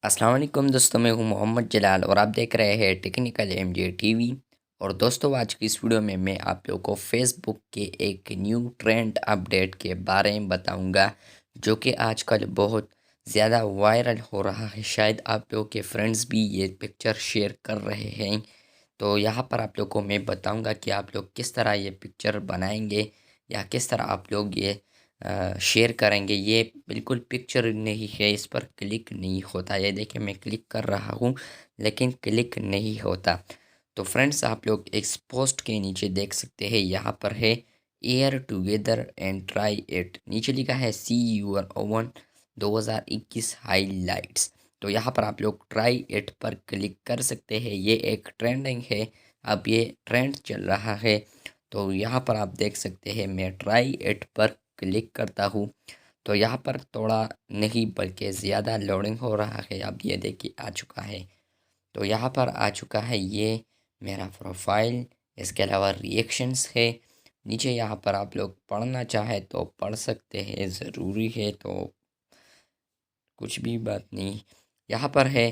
अस्सलाम वालेकुम दोस्तों, मैं हूं मोहम्मद जलाल और आप देख रहे हैं टेक्निकल एमजे टीवी। और दोस्तों, आज की इस वीडियो में मैं आप लोगों को फेसबुक के एक न्यू ट्रेंड अपडेट के बारे में बताऊंगा, जो कि आजकल बहुत ज़्यादा वायरल हो रहा है। शायद आप लोगों के फ्रेंड्स भी ये पिक्चर शेयर कर रहे हैं। तो यहाँ पर आप लोगों को मैं बताऊंगा कि आप लोग किस तरह ये पिक्चर बनाएंगे या किस तरह आप लोग ये शेयर करेंगे। ये बिल्कुल पिक्चर नहीं है, इस पर क्लिक नहीं होता। ये देखिए, मैं क्लिक कर रहा हूँ लेकिन क्लिक नहीं होता। तो फ्रेंड्स, आप लोग इस पोस्ट के नीचे देख सकते हैं, यहाँ पर है air together and try it. नीचे लिखा है सी यूर ओवन 2021 हाईलाइट्स। तो यहाँ पर आप लोग ट्राई इट पर क्लिक कर सकते हैं। ये एक ट्रेंडिंग है, अब ये ट्रेंड चल रहा है। तो यहाँ पर आप देख सकते हैं, मैं ट्राई इट पर क्लिक करता हूँ तो यहाँ पर थोड़ा नहीं बल्कि ज़्यादा लोडिंग हो रहा है। अब ये देखिए आ चुका है। तो यहाँ पर आ चुका है ये मेरा प्रोफाइल। इसके अलावा रिएक्शंस है नीचे। यहाँ पर आप लोग पढ़ना चाहे तो पढ़ सकते हैं, ज़रूरी है तो कुछ भी बात नहीं। यहाँ पर है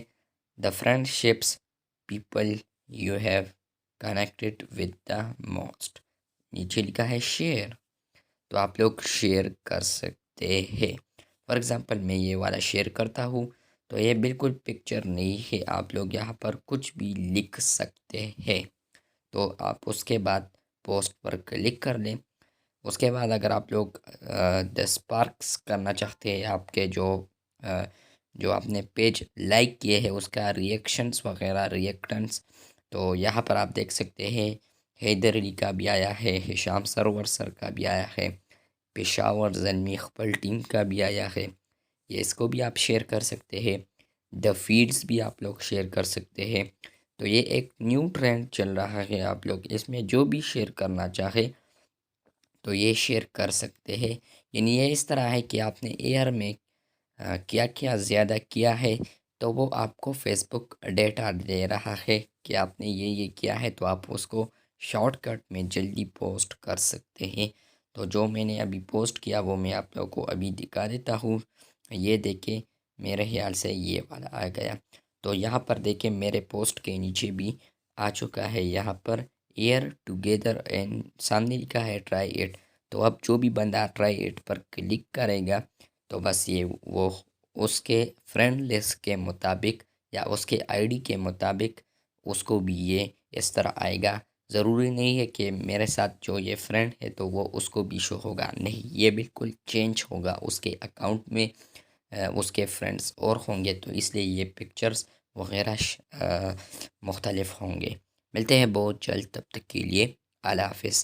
the friendships people you have connected with the most. नीचे लिखा है शेयर। तो आप लोग शेयर कर सकते हैं। फॉर एग्ज़ाम्पल, मैं ये वाला शेयर करता हूँ तो ये बिल्कुल पिक्चर नहीं है। आप लोग यहाँ पर कुछ भी लिख सकते हैं। तो आप उसके बाद पोस्ट पर क्लिक कर लें। उसके बाद अगर आप लोग द स्पार्क्स करना चाहते हैं, आपके अ, जो आपने पेज लाइक किए हैं उसका रिएक्शंस वगैरह रिएक्टेंट्स, तो यहाँ पर आप देख सकते हैं। हैदर अली का भी आया है, हिशाम सरवर सर का भी आया है, पेशावर ज़ल्मी इकबाल टीम का भी आया है। ये इसको भी आप शेयर कर सकते हैं। द फीड्स भी आप लोग शेयर कर सकते हैं। तो ये एक न्यू ट्रेंड चल रहा है, आप लोग इसमें जो भी शेयर करना चाहे तो ये शेयर कर सकते हैं। यानी ये इस तरह है कि आपने एयर में क्या क्या ज़्यादा किया है तो वो आपको फेसबुक डेटा दे रहा है कि आपने ये किया है, तो आप उसको शॉर्टकट में जल्दी पोस्ट कर सकते हैं। तो जो मैंने अभी पोस्ट किया वो मैं आप लोगों को अभी दिखा देता हूँ। ये देखिए, मेरे ख्याल से ये वाला आ गया। तो यहाँ पर देखिए, मेरे पोस्ट के नीचे भी आ चुका है। यहाँ पर एयर टुगेदर एंड सामने लिखा है ट्राई इट। तो अब जो भी बंदा ट्राई इट पर क्लिक करेगा तो बस ये वो उसके फ्रेंड लिस्ट के मुताबिक या उसके आईडी के मुताबिक उसको भी ये इस तरह आएगा। ज़रूरी नहीं है कि मेरे साथ जो ये फ्रेंड है तो वो उसको भी शो होगा, नहीं, ये बिल्कुल चेंज होगा। उसके अकाउंट में उसके फ्रेंड्स और होंगे, तो इसलिए ये पिक्चर्स वगैरह मुख्तलिफ होंगे। मिलते हैं बहुत जल्द, तब तक के लिए अल्लाह हाफिज़।